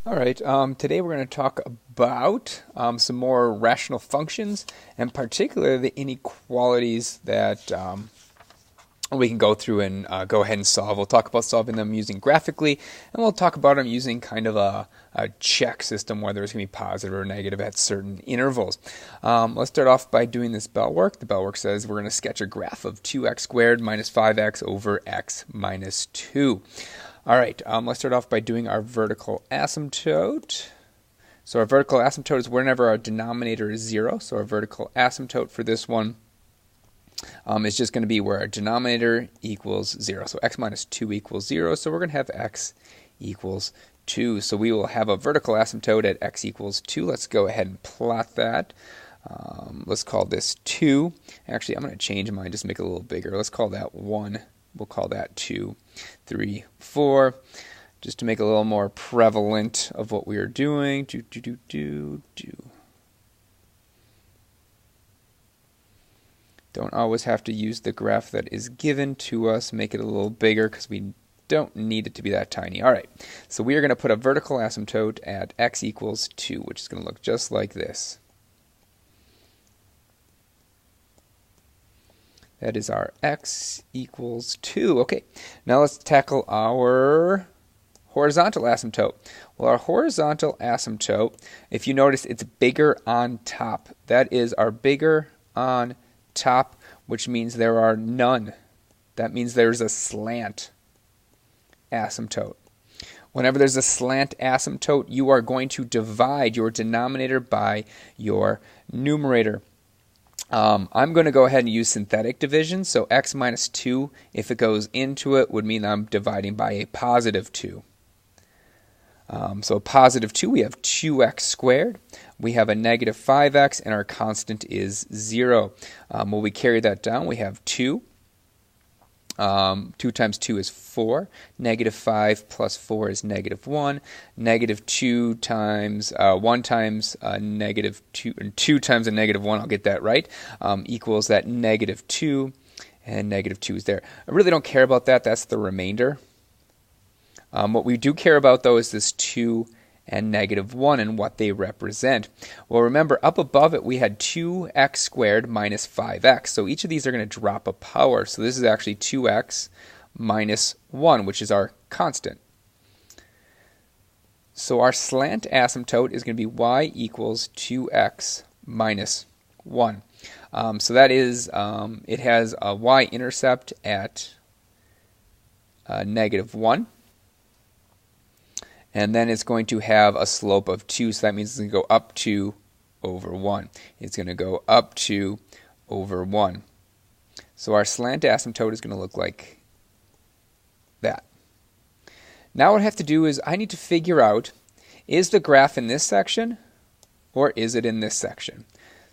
All right, today we're going to talk about some more rational functions, and particularly the inequalities that we can go through and go ahead and solve. We'll talk about solving them using graphically, and we'll talk about them using kind of a check system where there's going to be positive or negative at certain intervals. Let's start off by doing this bell work. The bell work says we're going to sketch a graph of 2x squared minus 5x over x minus 2. All right, let's start off by doing our vertical asymptote. So our vertical asymptote is whenever our denominator is 0. So our vertical asymptote for this one is just going to be where our denominator equals 0. So x minus 2 equals 0. So we're going to have x equals 2. So we will have a vertical asymptote at x equals 2. Let's go ahead and plot that. Let's call this 2. Actually, I'm going to change mine just to make it a little bigger. Let's call that 1. We'll call that 2, 3, 4, just to make it a little more prevalent of what we are doing. Don't always have to use the graph that is given to us. Make it a little bigger because we don't need it to be that tiny. All right, so we are going to put a vertical asymptote at x equals 2, which is going to look just like this. That is our x equals 2. Okay, now let's tackle our horizontal asymptote. Well, our horizontal asymptote, if you notice, it's bigger on top. That is our bigger on top, which means there are none. That means there's a slant asymptote. Whenever there's a slant asymptote, you are going to divide your denominator by your numerator. I'm going to go ahead and use synthetic division. So x minus 2, if it goes into it, would mean I'm dividing by a positive 2. So positive 2, we have 2x squared. We have a negative 5x, and our constant is 0. When we carry that down, we have 2. 2 times 2 is 4. Negative 5 plus 4 is negative 1. Negative 2 times 1 times negative 2, and 2 times a negative 1, I'll get that right, equals that negative 2, and negative 2 is there. I really don't care about that. That's the remainder. What we do care about, though, is this 2 and negative 1 and what they represent. Well, remember, up above it, we had 2x squared minus 5x. So each of these are going to drop a power. So this is actually 2x minus 1, which is our constant. So our slant asymptote is going to be y equals 2x minus 1. So that is, it has a y-intercept at negative 1. And then it's going to have a slope of 2, so that means it's going to go up 2 over 1. It's going to go up 2 over 1. So our slant asymptote is going to look like that. Now what I have to do is I need to figure out, is the graph in this section or is it in this section?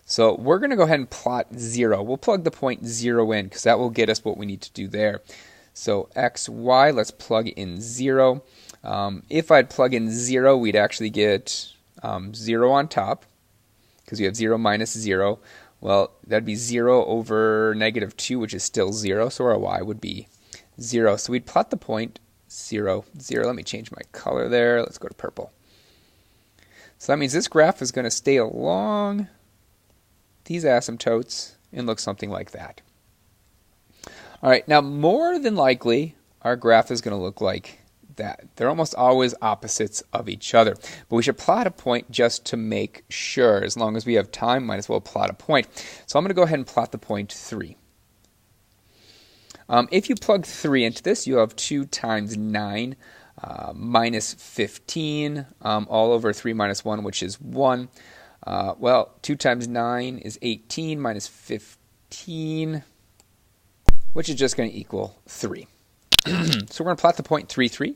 So we're going to go ahead and plot 0. We'll plug the point 0 in because that will get us what we need to do there. So x, y, let's plug in 0. If I'd plug in 0, we'd actually get 0 on top, because we have 0 minus 0. Well, that'd be 0 over negative 2, which is still 0, so our y would be 0. So we'd plot the point 0, 0. Let me change my color there. Let's go to purple. So that means this graph is going to stay along these asymptotes and look something like that. All right, now more than likely, our graph is going to look like that. They're almost always opposites of each other. But we should plot a point just to make sure. As long as we have time, might as well plot a point. So I'm going to go ahead and plot the point 3. If you plug 3 into this, you have 2 times 9 minus 15 all over 3 minus 1, which is 1. Well, 2 times 9 is 18 minus 15, which is just going to equal 3. So we're going to plot the point 3, 3.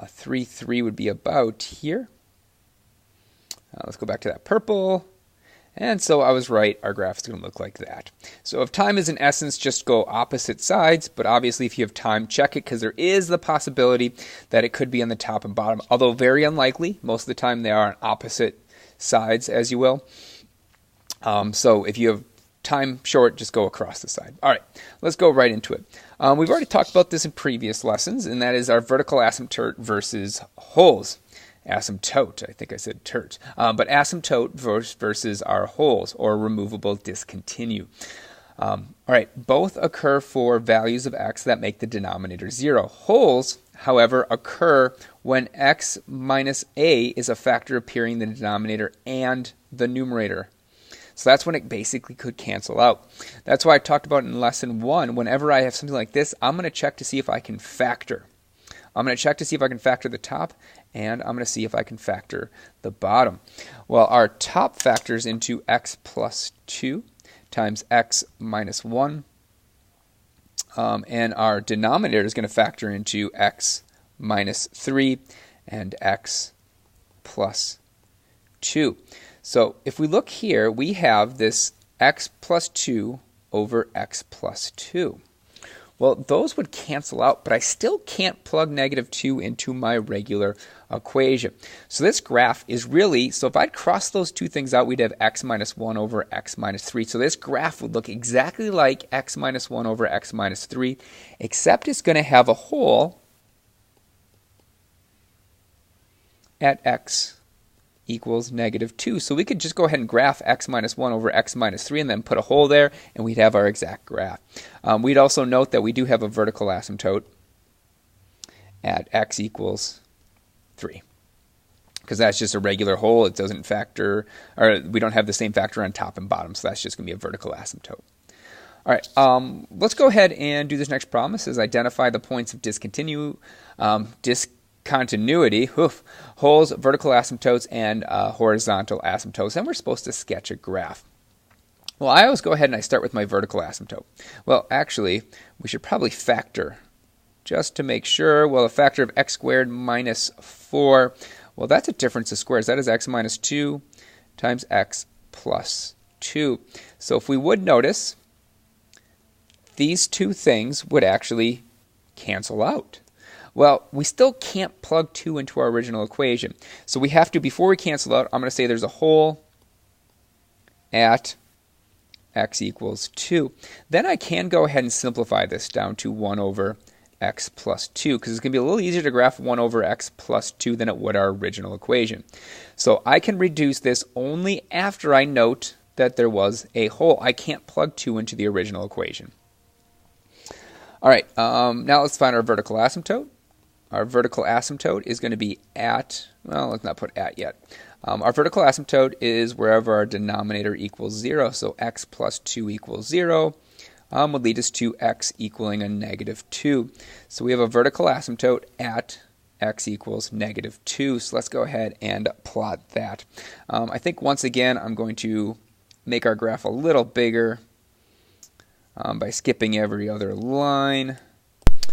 3, 3 would be about here. Let's go back to that purple. And so I was right, our graph is going to look like that. So if time is in essence, just go opposite sides. But obviously if you have time, check it, because there is the possibility that it could be on the top and bottom. Although very unlikely, most of the time they are on opposite sides, as you will. So if you have time short, just go across the side. All right, let's go right into it. We've already talked about this in previous lessons, and that is our vertical asymptote versus holes. asymptote. I think I said tert. But asymptote versus our wholes, or removable discontinue. All right, both occur for values of x that make the denominator 0. Wholes, however, occur when x minus a is a factor appearing in the denominator and the numerator. So that's when it basically could cancel out. That's why I talked about in lesson 1, whenever I have something like this, I'm going to check to see if I can factor. I'm going to check to see if I can factor the top, and I'm going to see if I can factor the bottom. Well, our top factors into x plus 2 times x minus 1, and our denominator is going to factor into x minus 3 and x plus 2. So if we look here, we have this x plus 2 over x plus 2. Well, those would cancel out, but I still can't plug negative 2 into my regular equation. So this graph is really, so if I'd cross those two things out, we'd have x minus 1 over x minus 3. So this graph would look exactly like x minus 1 over x minus 3, except it's going to have a hole at x equals negative 2. So we could just go ahead and graph x minus 1 over x minus 3 and then put a hole there, and we'd have our exact graph. We'd also note that we do have a vertical asymptote at x equals 3, because that's just a regular hole. It doesn't factor, or we don't have the same factor on top and bottom, so that's just going to be a vertical asymptote. All right, let's go ahead and do this next problem. It says identify the points of discontinuity, holes, vertical asymptotes, and horizontal asymptotes, and we're supposed to sketch a graph. Well, I always go ahead and I start with my vertical asymptote. Well, actually, we should probably factor just to make sure. Well, a factor of x squared minus 4, well, that's a difference of squares. That is x minus 2 times x plus 2. So if we would notice, these two things would actually cancel out. Well, we still can't plug 2 into our original equation. So we have to, before we cancel out, I'm going to say there's a hole at x equals 2. Then I can go ahead and simplify this down to 1 over x plus 2, because it's going to be a little easier to graph 1 over x plus 2 than it would our original equation. So I can reduce this only after I note that there was a hole. I can't plug 2 into the original equation. All right, now let's find our vertical asymptote. Our vertical asymptote is going to be at, well, let's not put at yet. Our vertical asymptote is wherever our denominator equals 0, so x plus 2 equals 0 would lead us to x equaling a negative 2. So we have a vertical asymptote at x equals negative 2. So let's go ahead and plot that. I think once again I'm going to make our graph a little bigger by skipping every other line.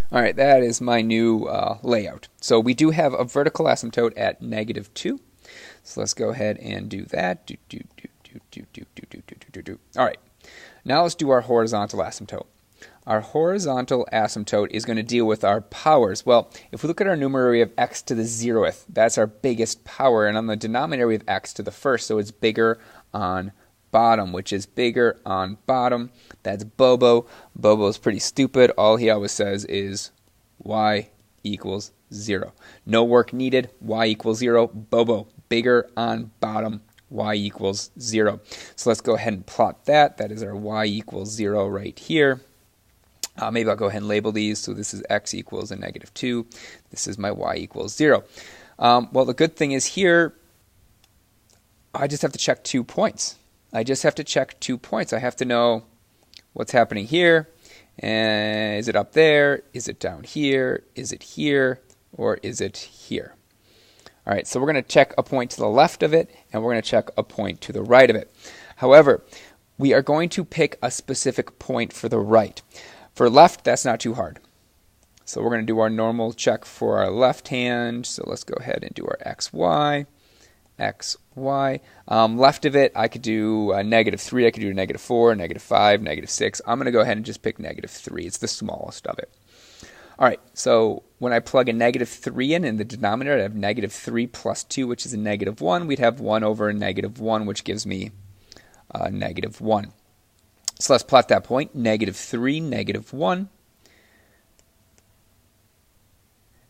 All right, that is my new layout. So we do have a vertical asymptote at negative 2. So let's go ahead and do that. All right, now let's do our horizontal asymptote. Our horizontal asymptote is going to deal with our powers. Well, if we look at our numerator, we have x to the 0th. That's our biggest power. And on the denominator, we have x to the 1st. So it's bigger on bottom, which is bigger on bottom. That's Bobo. Bobo is pretty stupid. All he always says is y equals 0. No work needed. Y equals 0. Bobo. Bigger on bottom. Y equals 0. So let's go ahead and plot that. That is our y equals 0 right here. Maybe I'll go ahead and label these. So this is x equals a negative 2. This is my y equals 0. Well, the good thing is here, I just have to check 2 points. I just have to check 2 points. I have to know what's happening here. And is it up there? Is it down here? Is it here? Or is it here? All right, so we're going to check a point to the left of it, and we're going to check a point to the right of it. However, we are going to pick a specific point for the right. For left, that's not too hard. So we're going to do our normal check for our left hand. So let's go ahead and do our xy. xy. Left of it, I could do a negative 3, I could do a negative 4, negative 5, negative 6. I'm going to go ahead and just pick negative 3. It's the smallest of it. All right, so when I plug a negative 3 in the denominator, I have negative 3 plus 2, which is a negative 1. We'd have 1 over a negative 1, which gives me negative 1. So let's plot that point, negative 3, negative 1.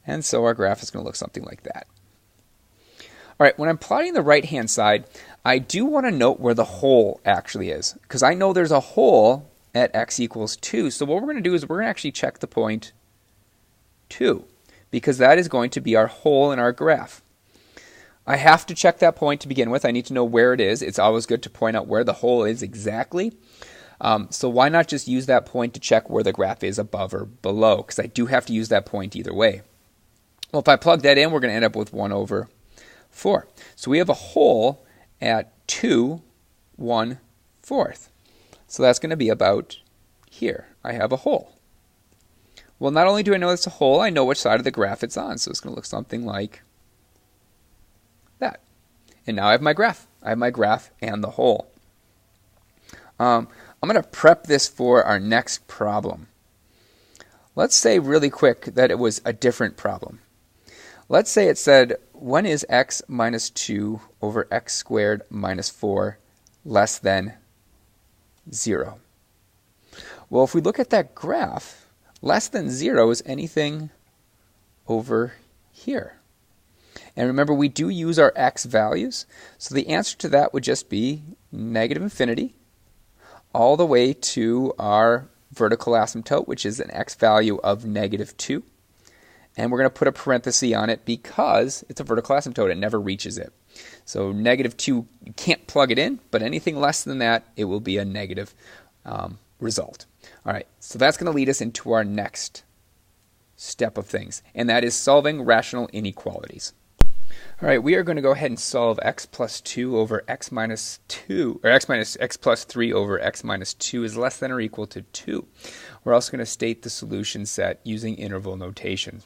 And so our graph is going to look something like that. All right, when I'm plotting the right-hand side, I do want to note where the hole actually is, because I know there's a hole at x equals 2. So what we're going to do is we're going to actually check the point 2, because that is going to be our hole in our graph. I have to check that point to begin with. I need to know where it is. It's always good to point out where the hole is exactly. So why not just use that point to check where the graph is above or below, because I do have to use that point either way. Well, if I plug that in, we're going to end up with 1 over 4. So we have a hole at 2, 1/4. So that's going to be about here. I have a hole. Well, not only do I know it's a hole, I know which side of the graph it's on. So it's going to look something like that. And now I have my graph. I have my graph and the hole. I'm going to prep this for our next problem. Let's say really quick that it was a different problem. Let's say it said, when is x minus 2 over x squared minus 4 less than 0? Well, if we look at that graph, less than 0 is anything over here. And remember, we do use our x values, so the answer to that would just be negative infinity all the way to our vertical asymptote, which is an x value of negative 2. And we're going to put a parenthesis on it because it's a vertical asymptote. It never reaches it. So negative 2, you can't plug it in, but anything less than that, it will be a negative result. All right, so that's going to lead us into our next step of things, and that is solving rational inequalities. All right, we are going to go ahead and solve x plus 2 over x minus 2, or x plus 3 over x minus 2 is less than or equal to 2. We're also going to state the solution set using interval notation.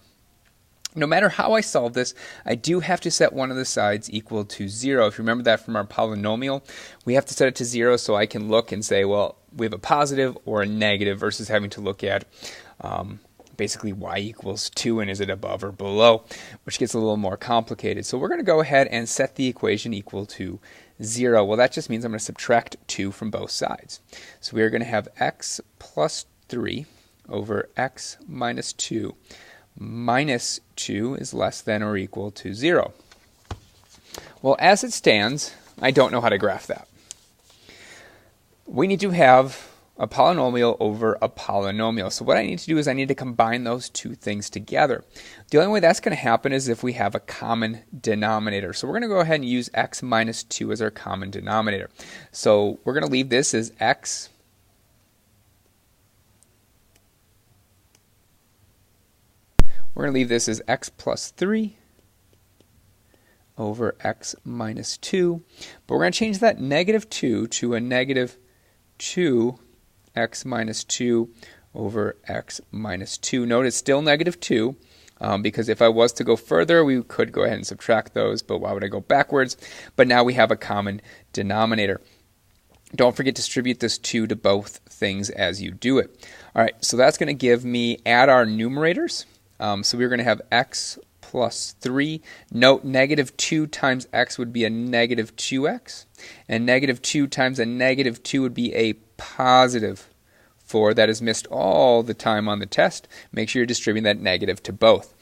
No matter how I solve this, I do have to set one of the sides equal to 0. If you remember that from our polynomial, we have to set it to 0 so I can look and say, well, we have a positive or a negative versus having to look at basically y equals 2 and is it above or below, which gets a little more complicated. So we're going to go ahead and set the equation equal to 0. Well, that just means I'm going to subtract 2 from both sides. So we are going to have x plus 3 over x minus 2 minus 2 is less than or equal to 0. Well, as it stands, I don't know how to graph that. We need to have a polynomial over a polynomial. So what I need to do is I need to combine those two things together. The only way that's going to happen is if we have a common denominator. So we're going to go ahead and use x minus 2 as our common denominator. So we're going to leave this as x We're going to leave this as x plus 3 over x minus 2. But we're going to change that negative 2 to a negative 2x minus 2 over x minus 2. Note it's still negative 2 because if I was to go further, we could go ahead and subtract those. But why would I go backwards? But now we have a common denominator. Don't forget to distribute this 2 to both things as you do it. All right, so that's going to give me, add our numerators. So we're going to have x plus 3. Note negative 2 times x would be a negative 2x. And negative 2 times a negative 2 would be a positive 4. That is missed all the time on the test. Make sure you're distributing that negative to both.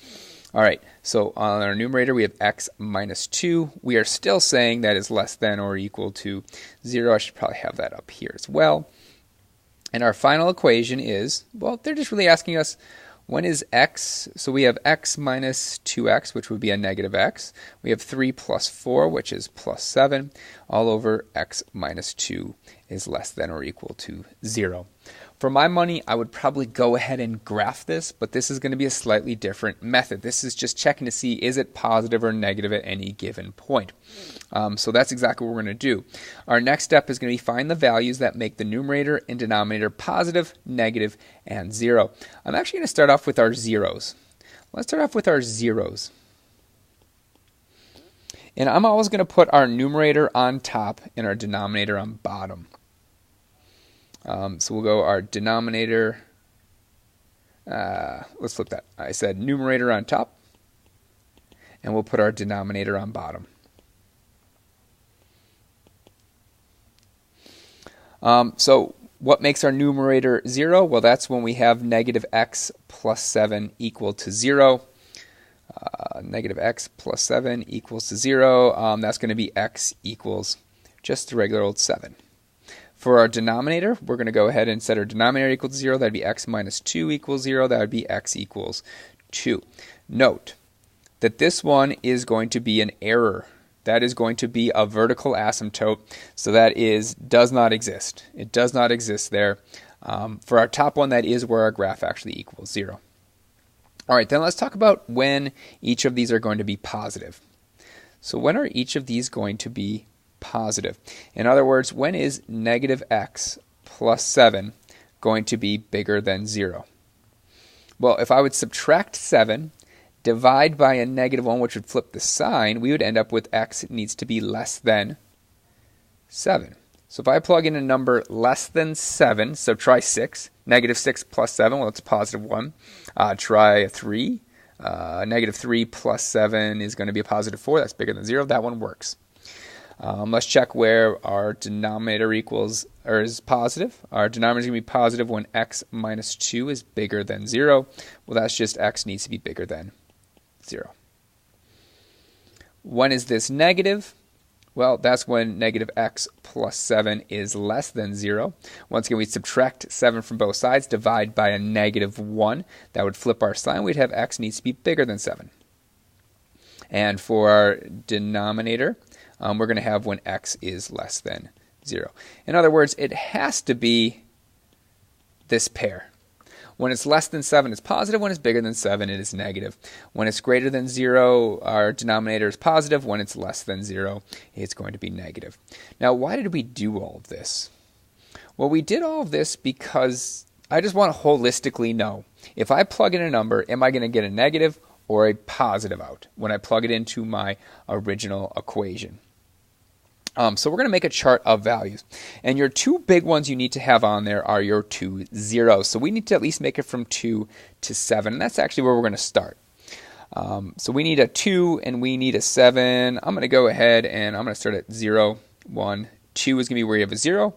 All right, so on our numerator we have x minus 2. We are still saying that is less than or equal to 0. I should probably have that up here as well. And our final equation is, well, they're just really asking us, when is x? So we have x minus 2x, which would be a negative x. We have 3 plus 4, which is plus 7, all over x minus 2 is less than or equal to 0. For my money, I would probably go ahead and graph this, but this is going to be a slightly different method. This is just checking to see is it positive or negative at any given point. So that's exactly what we're going to do. Our next step is going to be find the values that make the numerator and denominator positive, negative, and 0. I'm actually going to start off with our zeros. Let's start off with our zeros. And I'm always going to put our numerator on top and our denominator on bottom. So we'll go our denominator, let's flip that. I said numerator on top, and we'll put our denominator on bottom. So what makes our numerator 0? Well, that's when we have negative x plus 7 equal to 0. Negative x plus 7 equals to 0. That's going to be x equals just the regular old 7. For our denominator, we're going to go ahead and set our denominator equal to 0. That would be x minus 2 equals 0. That would be x equals 2. Note that this one is going to be an error. That is going to be a vertical asymptote, so that does not exist. It does not exist there. For our top one, that is where our graph actually equals 0. All right, then let's talk about when each of these are going to be positive. So when are each of these going to be positive? In other words, when is negative x plus 7 going to be bigger than 0? Well, if I would subtract 7, divide by a negative 1, which would flip the sign, we would end up with x needs to be less than 7. So if I plug in a number less than 7, so try 6, negative 6 plus 7, well, it's a positive 1. Try a 3. Negative 3 plus 7 is going to be a positive 4. That's bigger than 0. That one works. Let's check where our denominator is positive. Our denominator is going to be positive when x minus 2 is bigger than 0. Well, that's just x needs to be bigger than 0. When is this negative? Well, that's when negative x plus 7 is less than 0. Once again, we subtract 7 from both sides, divide by a negative 1. That would flip our sign. We'd have x needs to be bigger than 7. And for our denominator, we're going to have when x is less than 0. In other words, it has to be this pair. When it's less than 7, it's positive. When it's bigger than 7, it is negative. When it's greater than 0, our denominator is positive. When it's less than 0, it's going to be negative. Now, why did we do all of this? Well, we did all of this because I just want to holistically know, if I plug in a number, am I going to get a negative or a positive out when I plug it into my original equation? So we're going to make a chart of values. And your two big ones you need to have on there are your two zeros. So we need to at least make it from 2 to 7. And that's actually where we're going to start. So we need a 2 and we need a 7. I'm going to go ahead and I'm going to start at 0, 1, 2 is going to be where you have a 0.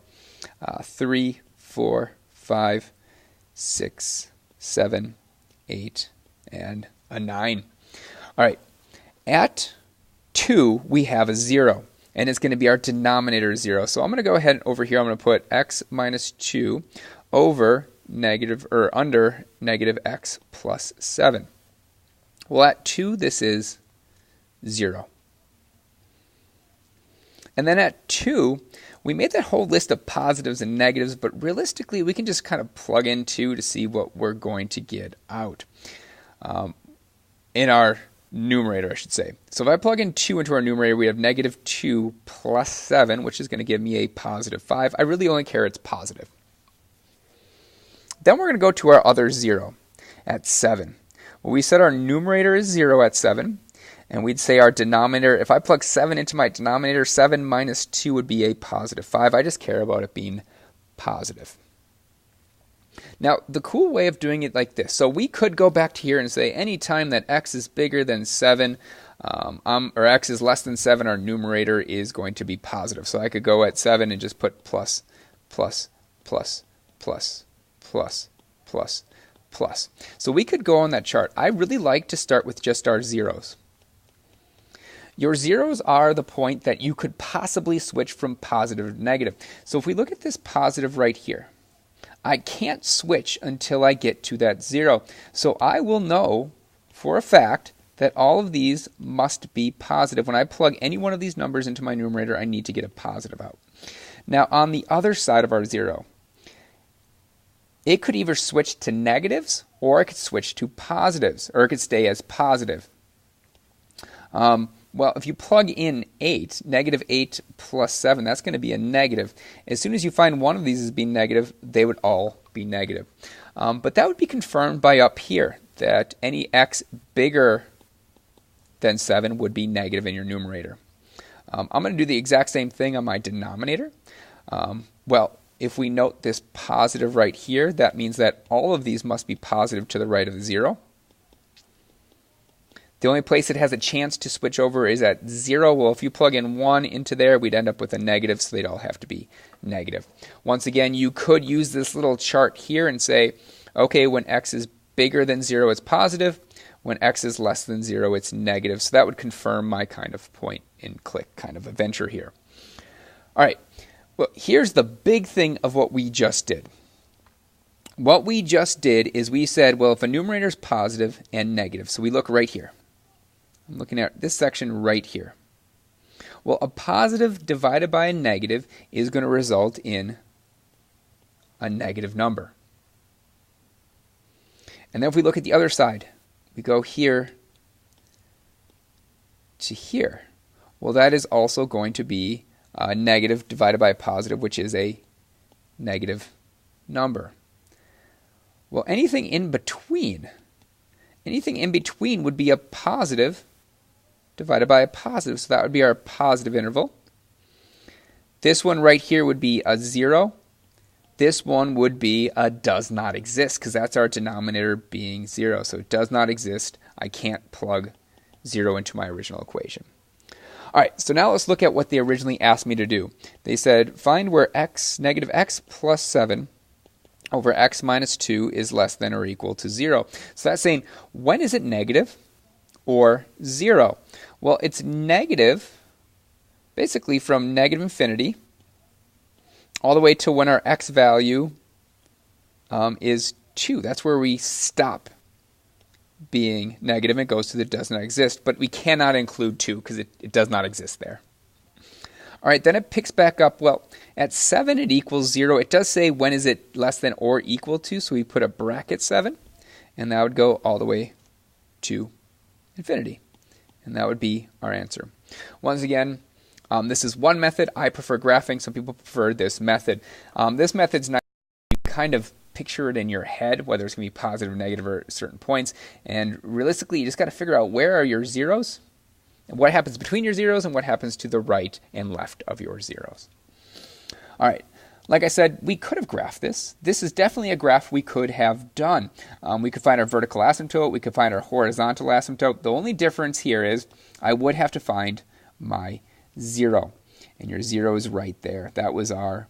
3, 4, 5, 6, 7, 8, and a 9. All right. At 2, we have a 0. And it's going to be our denominator 0. So I'm going to go ahead and over here, I'm going to put x minus 2 over negative, or under negative x plus 7. Well, at 2, this is 0. And then at 2, we made that whole list of positives and negatives, but realistically, we can just kind of plug in 2 to see what we're going to get out. In our numerator, I should say. So if I plug in 2 into our numerator, we have negative 2 plus 7, which is going to give me a positive 5. I really only care it's positive. Then we're going to go to our other 0 at 7. Well, we said our numerator is 0 at 7, and we'd say our denominator, if I plug 7 into my denominator, 7 minus 2 would be a positive 5. I just care about it being positive. Now, the cool way of doing it like this, so we could go back to here and say any time that x is bigger than 7, or x is less than 7, our numerator is going to be positive. So I could go at 7 and just put plus, plus, plus, plus, plus, plus, plus. So we could go on that chart. I really like to start with just our zeros. Your zeros are the point that you could possibly switch from positive to negative. So if we look at this positive right here, I can't switch until I get to that 0. So I will know for a fact that all of these must be positive. When I plug any one of these numbers into my numerator, I need to get a positive out. Now on the other side of our 0, it could either switch to negatives or it could switch to positives, or it could stay as positive. Well, if you plug in 8, negative 8 plus 7, that's going to be a negative. As soon as you find one of these as being negative, they would all be negative. But that would be confirmed by up here, that any x bigger than 7 would be negative in your numerator. I'm going to do the exact same thing on my denominator. Well, if we note this positive right here, that means that all of these must be positive to the right of the 0. The only place it has a chance to switch over is at 0. Well, if you plug in 1 into there, we'd end up with a negative, so they'd all have to be negative. Once again, you could use this little chart here and say, okay, when x is bigger than 0, it's positive. When x is less than 0, it's negative. So that would confirm my kind of point and click kind of adventure here. All right, well, here's the big thing of what we just did. What we just did is we said, well, if a numerator is positive and negative, so we look right here. I'm looking at this section right here. Well, a positive divided by a negative is going to result in a negative number. And then if we look at the other side, we go here to here. Well, that is also going to be a negative divided by a positive, which is a negative number. Well, anything in between would be a positive divided by a positive. So that would be our positive interval. This one right here would be a 0. This one would be a does not exist, because that's our denominator being 0. So it does not exist. I can't plug 0 into my original equation. All right, so now let's look at what they originally asked me to do. They said find where negative x plus 7 over x minus 2 is less than or equal to 0. So that's saying, when is it negative or 0? Well, it's negative basically from negative infinity all the way to when our x value is 2. That's where we stop being negative. It goes to the does not exist, but we cannot include 2 because it does not exist there. All right, then it picks back up. Well, at 7 it equals 0. It does say when is it less than or equal to, so we put a bracket 7, and that would go all the way to infinity. And that would be our answer. Once again, this is one method. I prefer graphing. Some people prefer this method. This method's nice. You kind of picture it in your head, whether it's going to be positive or negative at certain points. And realistically, you just got to figure out where are your zeros, and what happens between your zeros, and what happens to the right and left of your zeros. All right. Like I said, we could have graphed this. This is definitely a graph we could have done. We could find our vertical asymptote. We could find our horizontal asymptote. The only difference here is I would have to find my 0. And your 0 is right there. That was our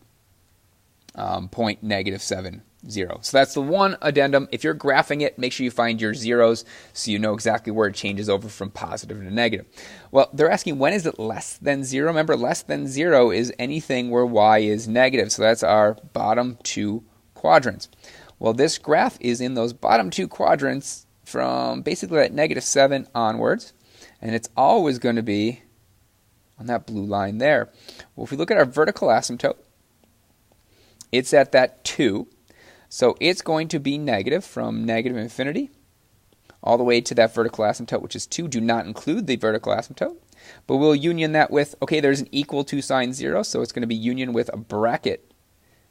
point -7, 0. So that's the one addendum. If you're graphing it, make sure you find your zeros so you know exactly where it changes over from positive to negative. Well, they're asking when is it less than 0? Remember, less than 0 is anything where y is negative. So that's our bottom 2 quadrants. Well, this graph is in those bottom 2 quadrants from basically that -7 onwards. And it's always going to be on that blue line there. Well, if we look at our vertical asymptote, it's at that 2. So it's going to be negative from negative infinity all the way to that vertical asymptote, which is 2. Do not include the vertical asymptote. But we'll union that with, okay, there's an equal to sign 0, so it's going to be union with a bracket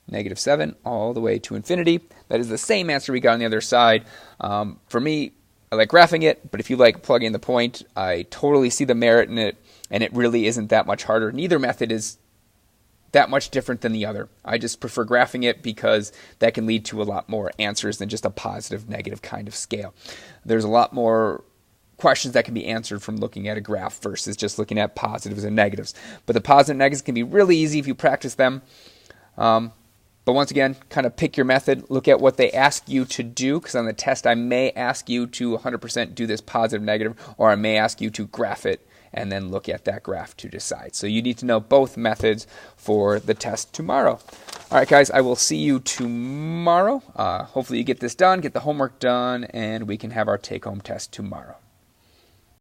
-7 all the way to infinity. That is the same answer we got on the other side. For me, I like graphing it, but if you like plugging in the point, I totally see the merit in it, and it really isn't that much harder. Neither method is that much different than the other. I just prefer graphing it because that can lead to a lot more answers than just a positive negative kind of scale. There's a lot more questions that can be answered from looking at a graph versus just looking at positives and negatives. But the positive and negatives can be really easy if you practice them. But once again, kind of pick your method. Look at what they ask you to do, because on the test I may ask you to 100% do this positive negative, or I may ask you to graph it and then look at that graph to decide. So you need to know both methods for the test tomorrow. All right, guys, I will see you tomorrow. Hopefully you get this done, get the homework done, and we can have our take-home test tomorrow.